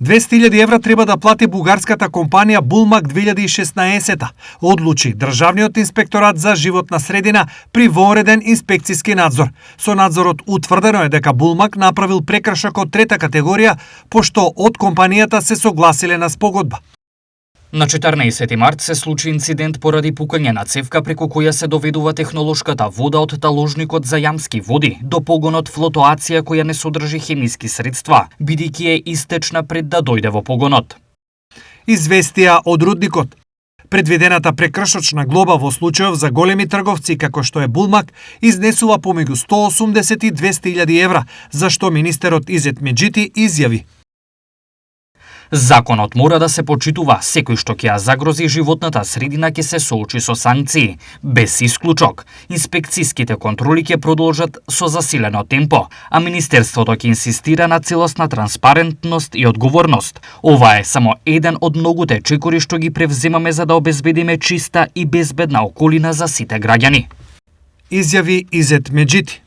200.000 евра треба да плати бугарската компанија Булмак 2016, одлучи Државниот инспекторат за животна средина при вонреден инспекциски надзор. Со надзорот утврдено е дека Булмак направил прекршок од трета категорија, пошто од компанијата се согласиле на спогодба. На 14 март се случи инцидент поради пукање на цевка преку која се доведува технолошката вода од таложникот за јамски води до погонот флотоација која не содржи хемиски средства, бидејќи е истечна пред да дојде во погонот. Известија од рудникот. Предвидената прекршочна глоба во случајов за големи трговци како што е Булмак изнесува помеѓу 180 и 200.000 евра, за што министерот Изет Меджити изјави: Законот мора да се почитува, секој што ќе ја загрози животната средина ќе се соочи со санкции, без исклучок. Инспекциските контроли ќе продолжат со засилено темпо, а Министерството ќе инсистира на целосна транспарентност и одговорност. Ова е само еден од многуте чекори што ги превземаме за да обезбедиме чиста и безбедна околина за сите граѓани. Изјави Изет Меджити.